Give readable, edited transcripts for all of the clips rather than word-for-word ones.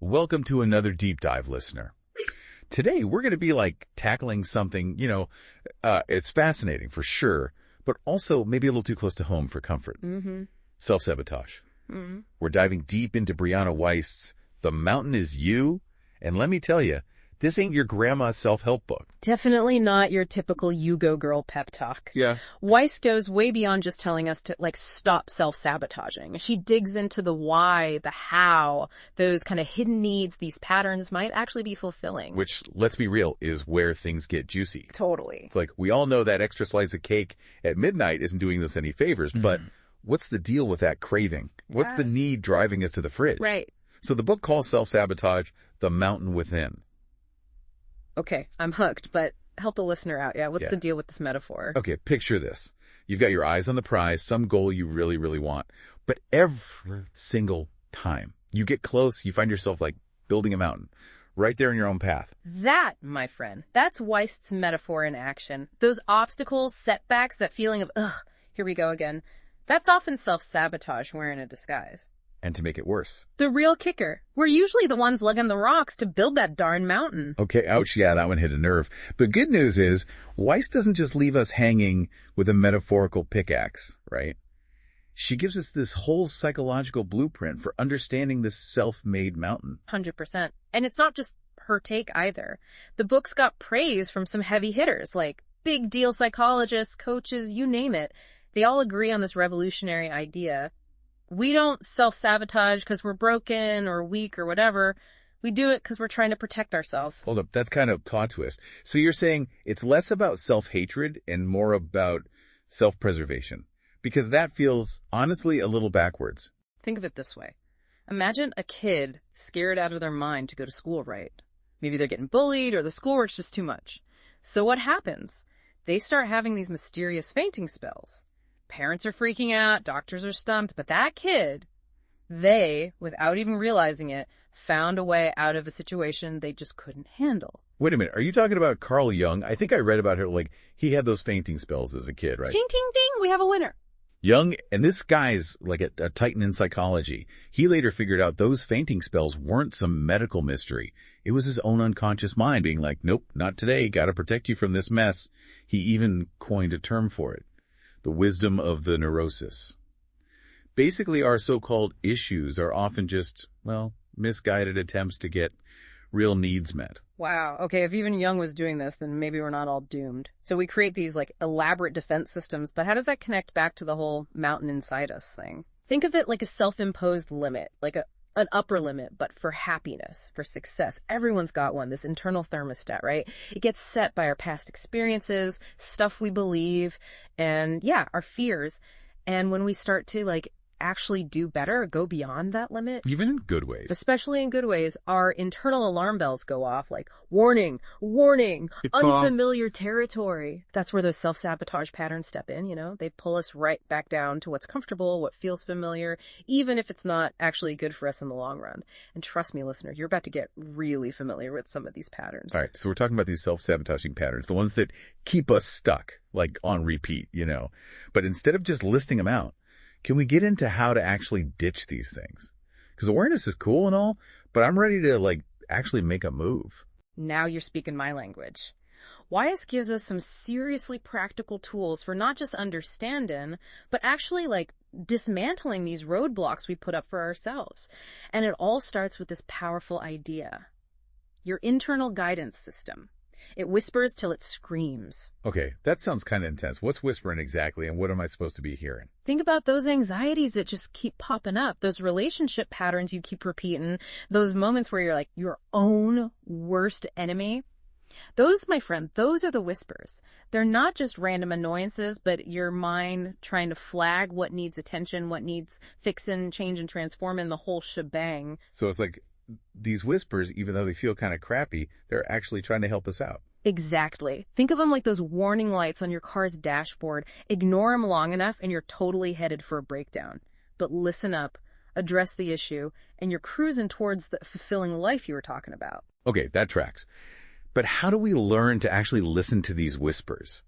Welcome to another deep dive, listener. Today, we're going to be tackling something, it's fascinating for sure, but also maybe a little too close to home for comfort. Self-sabotage. We're diving deep into Brianna Wiest's The Mountain Is You. And let me tell you, this ain't your grandma's self-help book. Definitely not your typical you go girl pep talk. Yeah. Wiest goes way beyond just telling us to stop self-sabotaging. She digs into the why, the how, those kind of hidden needs, these patterns might actually be fulfilling. Which, let's be real, is where things get juicy. Totally. It's we all know that extra slice of cake at midnight isn't doing us any favors, but what's the deal with that craving? What's the need driving us to the fridge? Right. So the book calls self-sabotage The Mountain Within. Okay, I'm hooked, but help the listener out. Yeah, what's the deal with this metaphor? Okay, picture this. You've got your eyes on the prize, some goal you really, really want. But every single time you get close, you find yourself building a mountain right there in your own path. That, my friend, that's Wiest's metaphor in action. Those obstacles, setbacks, that feeling of, here we go again. That's often self-sabotage wearing a disguise. And to make it worse, the real kicker, we're usually the ones lugging the rocks to build that darn mountain. Okay, ouch, yeah, that one hit a nerve. But good news is, Wiest doesn't just leave us hanging with a metaphorical pickaxe, right? She gives us this whole psychological blueprint for understanding this self-made mountain. 100%. And it's not just her take either. The book's got praise from some heavy hitters, like big deal psychologists, coaches, you name it. They all agree on this revolutionary idea. We don't self-sabotage because we're broken or weak or whatever. We do it because we're trying to protect ourselves. Hold up, that's kind of a plot twist. So you're saying it's less about self-hatred and more about self-preservation? Because that feels, honestly, a little backwards. Think of it this way. Imagine a kid scared out of their mind to go to school, right? Maybe they're getting bullied or the schoolwork's just too much. So what happens? They start having these mysterious fainting spells. Parents are freaking out, doctors are stumped, but that kid, they, without even realizing it, found a way out of a situation they just couldn't handle. Wait a minute, are you talking about Carl Jung? I think I read about her, he had those fainting spells as a kid, right? Ding, ding, ding, we have a winner. Jung, and this guy's a titan in psychology. He later figured out those fainting spells weren't some medical mystery. It was his own unconscious mind being nope, not today, gotta protect you from this mess. He even coined a term for it. The wisdom of the neurosis. Basically, our so-called issues are often just, misguided attempts to get real needs met. Wow. Okay, if even Jung was doing this, then maybe we're not all doomed. So we create these elaborate defense systems, but how does that connect back to the whole mountain inside us thing? Think of it like a self-imposed limit, an upper limit, but for happiness, for success. Everyone's got one, this internal thermostat, right? It gets set by our past experiences, stuff we believe, and our fears. And when we start to actually do better, go beyond that limit. Even in good ways. Especially in good ways, our internal alarm bells go off warning, warning, unfamiliar territory. That's where those self-sabotage patterns step in, They pull us right back down to what's comfortable, what feels familiar, even if it's not actually good for us in the long run. And trust me, listener, you're about to get really familiar with some of these patterns. All right, so we're talking about these self-sabotaging patterns, the ones that keep us stuck, on repeat, But instead of just listing them out, can we get into how to actually ditch these things? Because awareness is cool and all, but I'm ready to actually make a move. Now you're speaking my language. Wiest gives us some seriously practical tools for not just understanding, but actually dismantling these roadblocks we put up for ourselves. And it all starts with this powerful idea. Your internal guidance system. It whispers till it screams. Okay, that sounds kind of intense. What's whispering exactly, and what am I supposed to be hearing? Think about those anxieties that just keep popping up, those relationship patterns you keep repeating, those moments where you're your own worst enemy. Those, my friend, those are the whispers. They're not just random annoyances, but your mind trying to flag what needs attention, what needs fixing, changing, transforming, the whole shebang. So it's these whispers, even though they feel kind of crappy, they're actually trying to help us out. Exactly. Think of them like those warning lights on your car's dashboard. Ignore them long enough and you're totally headed for a breakdown. But listen up, address the issue, and you're cruising towards the fulfilling life you were talking about. Okay, that tracks. But how do we learn to actually listen to these whispers?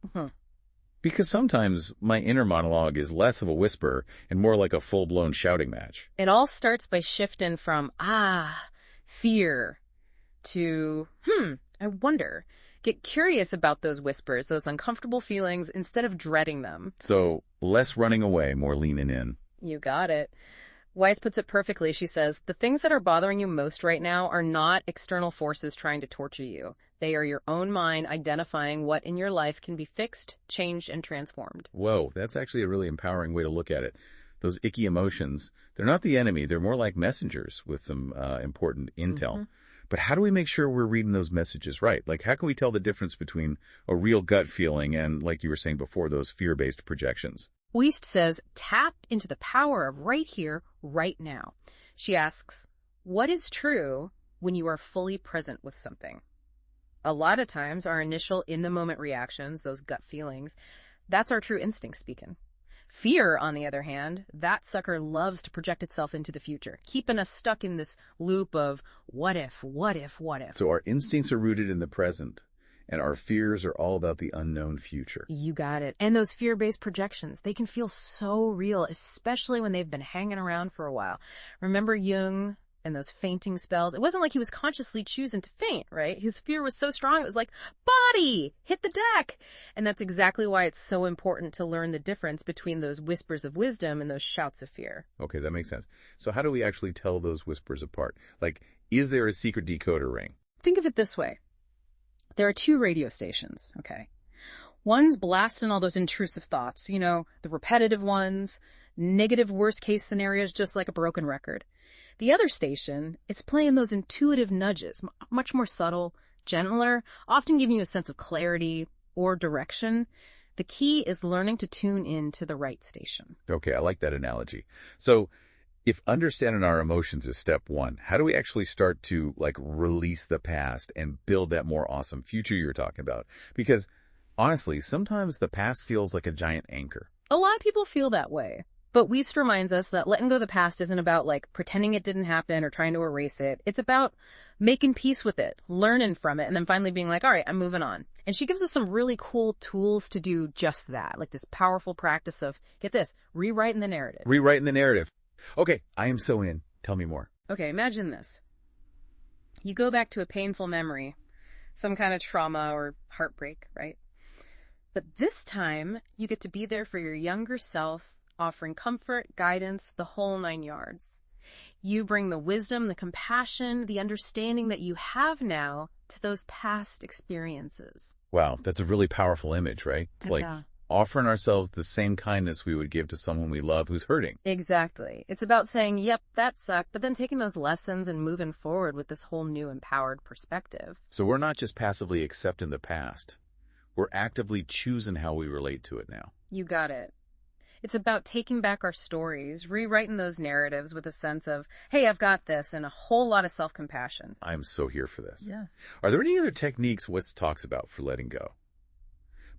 Because sometimes my inner monologue is less of a whisper and more like a full-blown shouting match. It all starts by shifting from, fear to, I wonder. Get curious about those whispers, those uncomfortable feelings, instead of dreading them. So less running away, more leaning in. You got it. Weiss puts it perfectly. She says, the things that are bothering you most right now are not external forces trying to torture you. They are your own mind identifying what in your life can be fixed, changed, and transformed. Whoa, that's actually a really empowering way to look at it. Those icky emotions, they're not the enemy. They're more like messengers with some important intel. But how do we make sure we're reading those messages right? Like, how can we tell the difference between a real gut feeling and, like you were saying before, those fear-based projections? Wiest says, tap into the power of right here, right now. She asks, what is true when you are fully present with something? A lot of times, our initial in-the-moment reactions, those gut feelings, that's our true instinct speaking. Fear, on the other hand, that sucker loves to project itself into the future, keeping us stuck in this loop of what if, what if, what if. So our instincts are rooted in the present, and our fears are all about the unknown future. You got it. And those fear-based projections, they can feel so real, especially when they've been hanging around for a while. Remember Jung and those fainting spells? It wasn't like he was consciously choosing to faint, right? His fear was so strong, it was like, body, hit the deck. And that's exactly why it's so important to learn the difference between those whispers of wisdom and those shouts of fear. Okay, that makes sense. So how do we actually tell those whispers apart? Like, is there a secret decoder ring? Think of it this way. There are two radio stations, okay? One's blasting all those intrusive thoughts, you know, the repetitive ones, negative worst-case scenarios, just like a broken record. The other station, it's playing those intuitive nudges, much more subtle, gentler, often giving you a sense of clarity or direction. The key is learning to tune in to the right station. Okay, I like that analogy. So if understanding our emotions is step one, how do we actually start to, like, release the past and build that more awesome future you're talking about? Because honestly, sometimes the past feels like a giant anchor. A lot of people feel that way. But Wiest reminds us that letting go of the past isn't about, like, pretending it didn't happen or trying to erase it. It's about making peace with it, learning from it, and then finally being like, all right, I'm moving on. And she gives us some really cool tools to do just that, like this powerful practice of, get this, rewriting the narrative. Rewriting the narrative. Okay, I am so in. Tell me more. Okay, imagine this. You go back to a painful memory, some kind of trauma or heartbreak, right? But this time, you get to be there for your younger self, offering comfort, guidance, the whole 9 yards. You bring the wisdom, the compassion, the understanding that you have now to those past experiences. Wow, that's a really powerful image, right? It's like offering ourselves the same kindness we would give to someone we love who's hurting. Exactly. It's about saying, yep, that sucked, but then taking those lessons and moving forward with this whole new empowered perspective. So we're not just passively accepting the past. We're actively choosing how we relate to it now. You got it. It's about taking back our stories, rewriting those narratives with a sense of, hey, I've got this, and a whole lot of self-compassion. I'm so here for this. Yeah. Are there any other techniques Wiest talks about for letting go?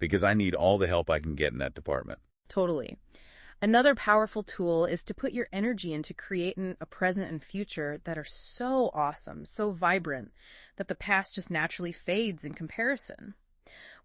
Because I need all the help I can get in that department. Totally. Another powerful tool is to put your energy into creating a present and future that are so awesome, so vibrant, that the past just naturally fades in comparison.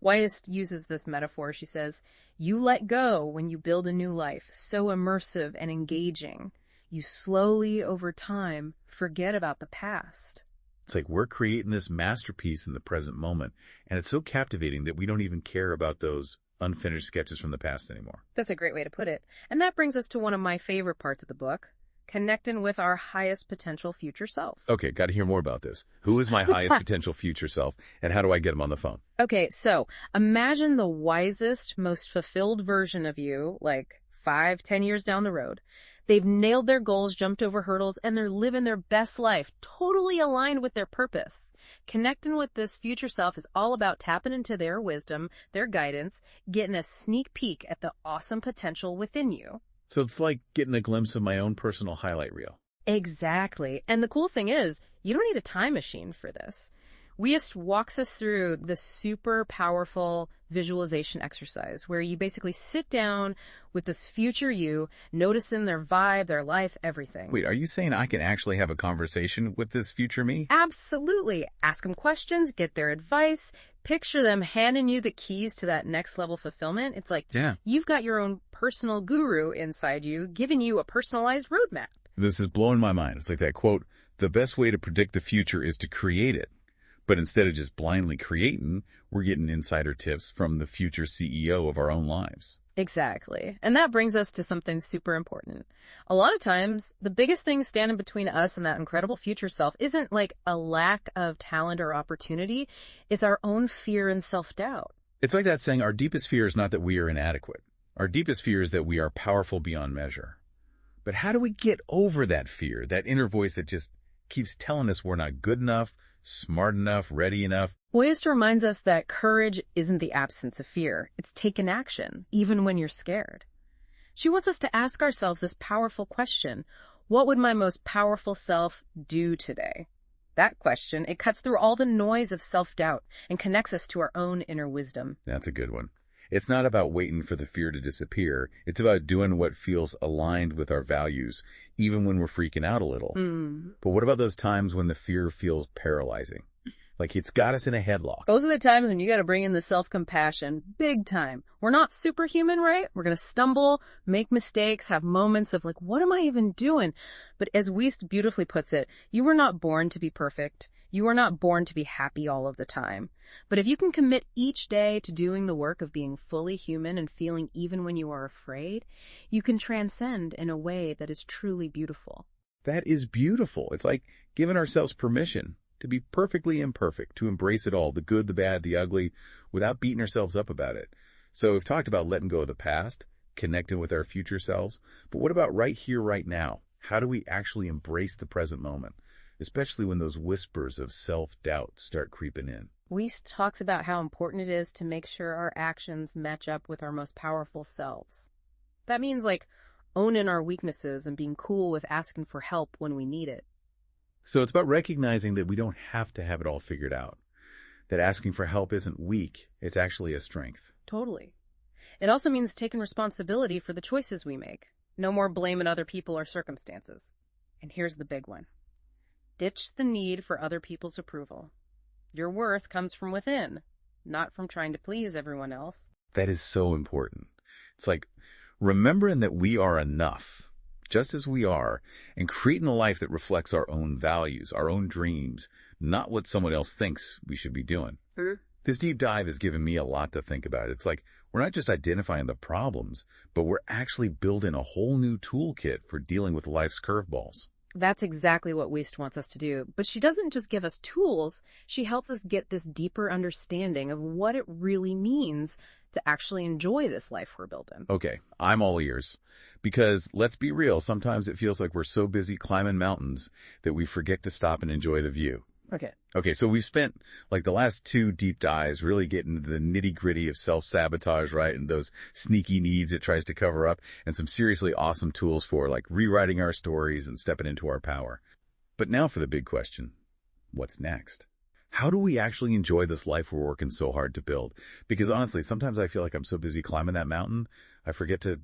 Wiest uses this metaphor. She says, you let go when you build a new life, so immersive and engaging. You slowly, over time, forget about the past. It's like we're creating this masterpiece in the present moment, and it's so captivating that we don't even care about those unfinished sketches from the past anymore. That's a great way to put it. And that brings us to one of my favorite parts of the book, connecting with our highest potential future self. Okay, got to hear more about this. Who is my highest potential future self, and how do I get him on the phone? Okay, so imagine the wisest, most fulfilled version of you, like 5-10 years down the road. They've nailed their goals, jumped over hurdles, and they're living their best life, totally aligned with their purpose. Connecting with this future self is all about tapping into their wisdom, their guidance, getting a sneak peek at the awesome potential within you. So it's like getting a glimpse of my own personal highlight reel. Exactly. And the cool thing is, you don't need a time machine for this. Wiest walks us through this super powerful visualization exercise where you basically sit down with this future you, noticing their vibe, their life, everything. Wait, are you saying I can actually have a conversation with this future me? Absolutely. Ask them questions, get their advice, picture them handing you the keys to that next level fulfillment. It's like you've got your own personal guru inside you, giving you a personalized roadmap. This is blowing my mind. It's like that quote, the best way to predict the future is to create it. But instead of just blindly creating, we're getting insider tips from the future CEO of our own lives. Exactly. And that brings us to something super important. A lot of times, the biggest thing standing between us and that incredible future self isn't like a lack of talent or opportunity. It's our own fear and self-doubt. It's like that saying, our deepest fear is not that we are inadequate. Our deepest fear is that we are powerful beyond measure. But how do we get over that fear, that inner voice that just keeps telling us we're not good enough, smart enough, ready enough? Wiest reminds us that courage isn't the absence of fear. It's taking action, even when you're scared. She wants us to ask ourselves this powerful question: what would my most powerful self do today? That question, it cuts through all the noise of self-doubt and connects us to our own inner wisdom. That's a good one. It's not about waiting for the fear to disappear. It's about doing what feels aligned with our values, even when we're freaking out a little. But what about those times when the fear feels paralyzing? Like it's got us in a headlock. Those are the times when you got to bring in the self-compassion, big time. We're not superhuman, right? We're going to stumble, make mistakes, have moments of like, what am I even doing? But as Wiest beautifully puts it, you were not born to be perfect. You are not born to be happy all of the time. But if you can commit each day to doing the work of being fully human and feeling even when you are afraid, you can transcend in a way that is truly beautiful. That is beautiful. It's like giving ourselves permission to be perfectly imperfect, to embrace it all, the good, the bad, the ugly, without beating ourselves up about it. So we've talked about letting go of the past, connecting with our future selves, but what about right here, right now? How do we actually embrace the present moment, especially when those whispers of self-doubt start creeping in? Wiest talks about how important it is to make sure our actions match up with our most powerful selves. That means like owning our weaknesses and being cool with asking for help when we need it. So it's about recognizing that we don't have to have it all figured out, that asking for help isn't weak, it's actually a strength. Totally. It also means taking responsibility for the choices we make. No more blaming other people or circumstances. And here's the big one. Ditch the need for other people's approval. Your worth comes from within, not from trying to please everyone else. That is so important. It's like remembering that we are enough, just as we are, and creating a life that reflects our own values, our own dreams, not what someone else thinks we should be doing. This deep dive has given me a lot to think about. It's like we're not just identifying the problems, but we're actually building a whole new toolkit for dealing with life's curveballs. That's exactly what Wiest wants us to do. But she doesn't just give us tools, she helps us get this deeper understanding of what it really means to actually enjoy this life we're building. Okay, I'm all ears. Because let's be real, sometimes it feels like we're so busy climbing mountains that we forget to stop and enjoy the view. Okay, so we've spent like the last 2 deep dives really getting into the nitty-gritty of self-sabotage, right? And those sneaky needs it tries to cover up, and some seriously awesome tools for like rewriting our stories and stepping into our power. But now for the big question, what's next? How do we actually enjoy this life we're working so hard to build? Because honestly, sometimes I feel like I'm so busy climbing that mountain, I forget to,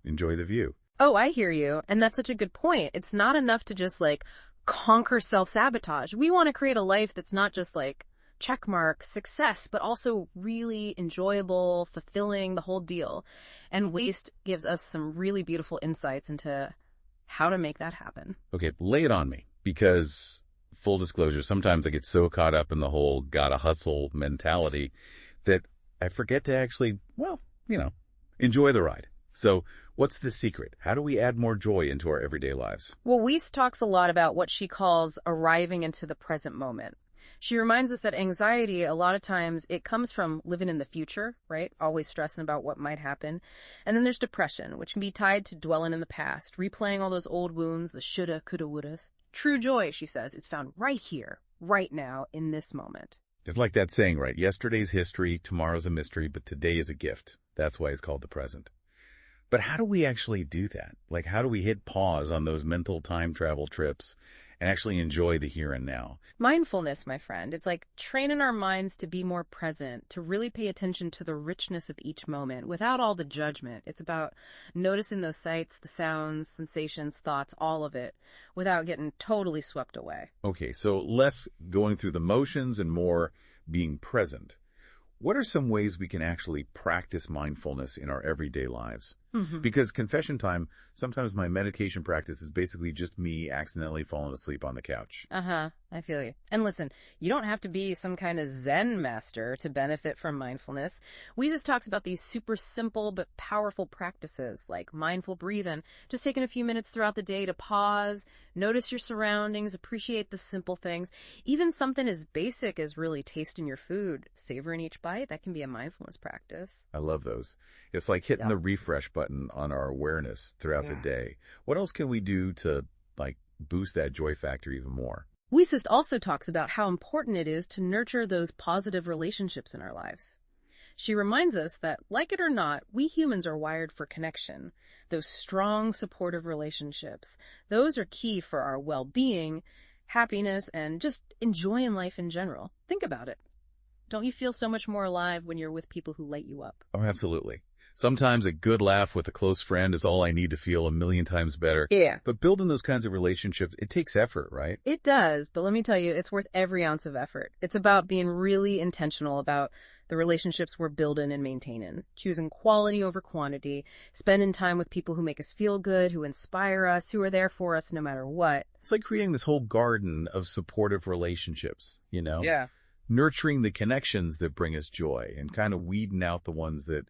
enjoy the view. Oh, I hear you. And that's such a good point. It's not enough to just like conquer self-sabotage. We want to create a life that's not just like checkmark success, but also really enjoyable, fulfilling, the whole deal. And Wiest gives us some really beautiful insights into how to make that happen. Okay, lay it on me, because full disclosure, sometimes I get so caught up in the whole gotta hustle mentality that I forget to actually, enjoy the ride. So what's the secret? How do we add more joy into our everyday lives? Well, Wiest talks a lot about what she calls arriving into the present moment. She reminds us that anxiety, a lot of times, it comes from living in the future, right? Always stressing about what might happen. And then there's depression, which can be tied to dwelling in the past, replaying all those old wounds, the shoulda, coulda, wouldas. True joy, she says, is found right here, right now, in this moment. It's like that saying, right? Yesterday's history, tomorrow's a mystery, but today is a gift. That's why it's called the present. But how do we actually do that? Like, how do we hit pause on those mental time travel trips and actually enjoy the here and now? Mindfulness, my friend. It's like training our minds to be more present, to really pay attention to the richness of each moment without all the judgment. It's about noticing those sights, the sounds, sensations, thoughts, all of it, without getting totally swept away. Okay, so less going through the motions and more being present. What are some ways we can actually practice mindfulness in our everyday lives? Hmm. Because confession time, sometimes my medication practice is basically just me accidentally falling asleep on the couch. Uh-huh. I feel you. And listen, you don't have to be some kind of Zen master to benefit from mindfulness. Weezus talks about these super simple but powerful practices like mindful breathing, just taking a few minutes throughout the day to pause, notice your surroundings, appreciate the simple things. Even something as basic as really tasting your food, savoring each bite, that can be a mindfulness practice. I love those. It's like hitting Yep. the refresh button on our awareness throughout the Yeah. day. What else can we do to, boost that joy factor even more? Wiest also talks about how important it is to nurture those positive relationships in our lives. She reminds us that, like it or not, we humans are wired for connection. Those strong, supportive relationships, those are key for our well-being, happiness, and just enjoying life in general. Think about it. Don't you feel so much more alive when you're with people who light you up? Oh, absolutely. Sometimes a good laugh with a close friend is all I need to feel a million times better. Yeah. But building those kinds of relationships, it takes effort, right? It does, but let me tell you, it's worth every ounce of effort. It's about being really intentional about the relationships we're building and maintaining, choosing quality over quantity, spending time with people who make us feel good, who inspire us, who are there for us no matter what. It's like creating this whole garden of supportive relationships, Yeah. Nurturing the connections that bring us joy and kind of weeding out the ones that,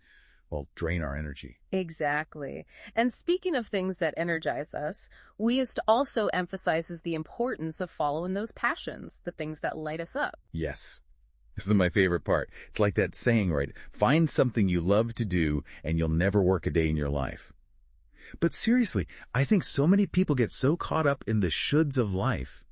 drain our energy. Exactly. And speaking of things that energize us, Wiest also emphasizes the importance of following those passions, the things that light us up. Yes. This is my favorite part. It's like that saying, right? Find something you love to do and you'll never work a day in your life. But seriously, I think so many people get so caught up in the shoulds of life,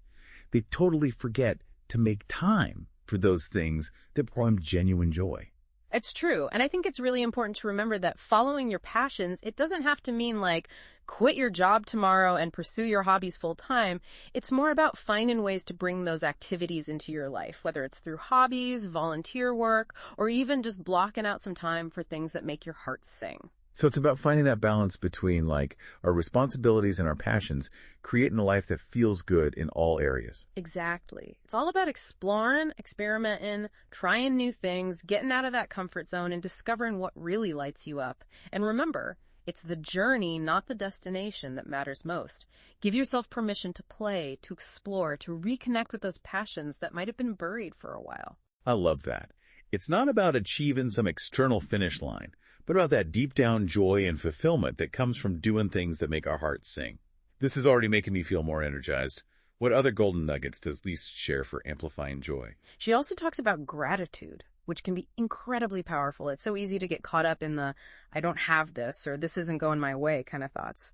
they totally forget to make time for those things that bring them genuine joy. It's true. And I think it's really important to remember that following your passions, it doesn't have to mean like quit your job tomorrow and pursue your hobbies full time. It's more about finding ways to bring those activities into your life, whether it's through hobbies, volunteer work, or even just blocking out some time for things that make your heart sing. So it's about finding that balance between our responsibilities and our passions, creating a life that feels good in all areas. Exactly. It's all about exploring, experimenting, trying new things, getting out of that comfort zone and discovering what really lights you up. And remember, it's the journey, not the destination, that matters most. Give yourself permission to play, to explore, to reconnect with those passions that might have been buried for a while. I love that. It's not about achieving some external finish line, but about that deep down joy and fulfillment that comes from doing things that make our hearts sing. This is already making me feel more energized. What other golden nuggets does Lise share for amplifying joy? She also talks about gratitude, which can be incredibly powerful. It's so easy to get caught up in the, I don't have this, or this isn't going my way kind of thoughts.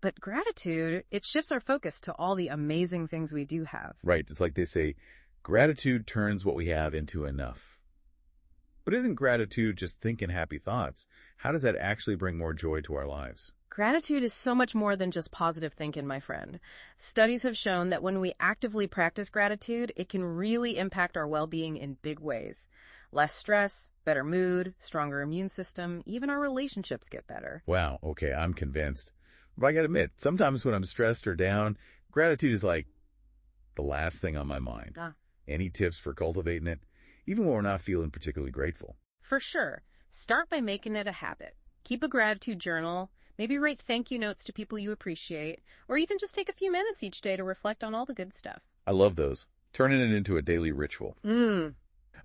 But gratitude, it shifts our focus to all the amazing things we do have. Right. It's like they say, gratitude turns what we have into enough. But isn't gratitude just thinking happy thoughts? How does that actually bring more joy to our lives? Gratitude is so much more than just positive thinking, my friend. Studies have shown that when we actively practice gratitude, it can really impact our well-being in big ways. Less stress, better mood, stronger immune system, even our relationships get better. Wow, okay, I'm convinced. But I gotta admit, sometimes when I'm stressed or down, gratitude is like the last thing on my mind. Any tips for cultivating it? Even when we're not feeling particularly grateful. For sure. Start by making it a habit. Keep a gratitude journal. Maybe write thank you notes to people you appreciate, or even just take a few minutes each day to reflect on all the good stuff. I love those. Turning it into a daily ritual.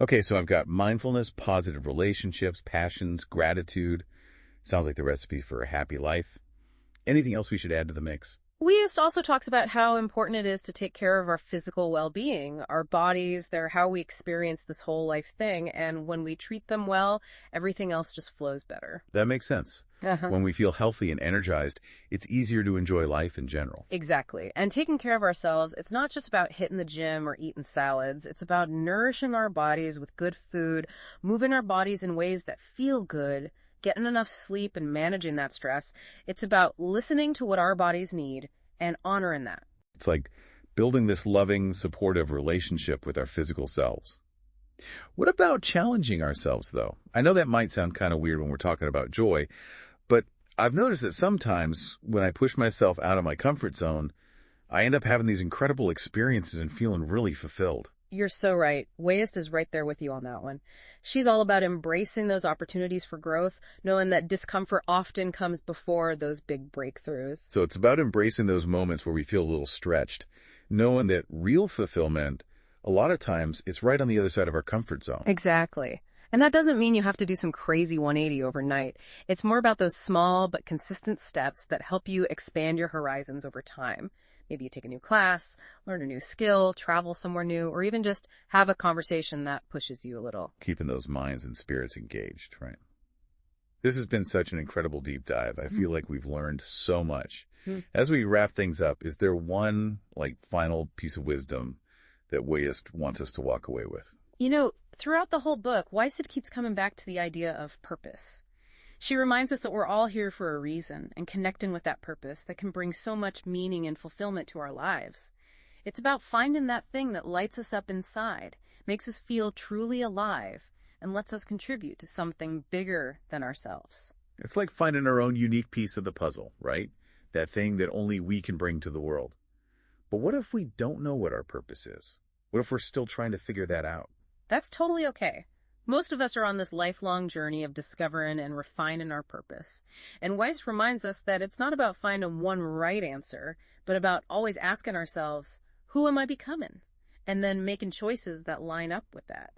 Okay, so I've got mindfulness, positive relationships, passions, gratitude. Sounds like the recipe for a happy life. Anything else we should add to the mix? Wiest also talks about how important it is to take care of our physical well-being. Our bodies, they're how we experience this whole life thing, and when we treat them well, everything else just flows better. That makes sense. When we feel healthy and energized, it's easier to enjoy life in general. Exactly. And taking care of ourselves, it's not just about hitting the gym or eating salads. It's about nourishing our bodies with good food, moving our bodies in ways that feel good, getting enough sleep and managing that stress. It's about listening to what our bodies need and honoring that. It's like building this loving, supportive relationship with our physical selves. What about challenging ourselves, though? I know that might sound kind of weird when we're talking about joy, but I've noticed that sometimes when I push myself out of my comfort zone, I end up having these incredible experiences and feeling really fulfilled. You're so right. Wiest is right there with you on that one. She's all about embracing those opportunities for growth, knowing that discomfort often comes before those big breakthroughs. So it's about embracing those moments where we feel a little stretched, knowing that real fulfillment, a lot of times, it's right on the other side of our comfort zone. Exactly. And that doesn't mean you have to do some crazy 180 overnight. It's more about those small but consistent steps that help you expand your horizons over time. Maybe you take a new class, learn a new skill, travel somewhere new, or even just have a conversation that pushes you a little. Keeping those minds and spirits engaged, right? This has been such an incredible deep dive. I feel like we've learned so much. As we wrap things up, is there one, final piece of wisdom that Wiest wants us to walk away with? Throughout the whole book, Wiest keeps coming back to the idea of purpose. She reminds us that we're all here for a reason, and connecting with that purpose that can bring so much meaning and fulfillment to our lives. It's about finding that thing that lights us up inside, makes us feel truly alive, and lets us contribute to something bigger than ourselves. It's like finding our own unique piece of the puzzle, right? That thing that only we can bring to the world. But what if we don't know what our purpose is? What if we're still trying to figure that out? That's totally okay. Most of us are on this lifelong journey of discovering and refining our purpose. And Wiest reminds us that it's not about finding one right answer, but about always asking ourselves, who am I becoming? And then making choices that line up with that.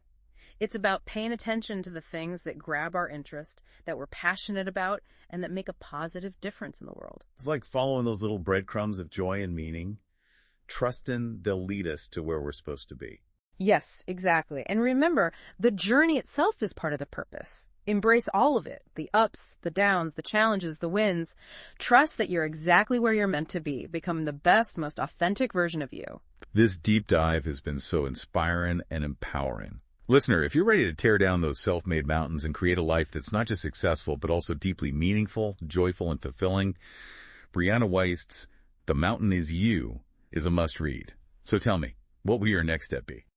It's about paying attention to the things that grab our interest, that we're passionate about, and that make a positive difference in the world. It's like following those little breadcrumbs of joy and meaning, trusting they'll lead us to where we're supposed to be. Yes, exactly. And remember, the journey itself is part of the purpose. Embrace all of it, the ups, the downs, the challenges, the wins. Trust that you're exactly where you're meant to be, becoming the best, most authentic version of you. This deep dive has been so inspiring and empowering. Listener, if you're ready to tear down those self-made mountains and create a life that's not just successful, but also deeply meaningful, joyful, and fulfilling, Brianna Wiest's The Mountain Is You is a must-read. So tell me, what will your next step be?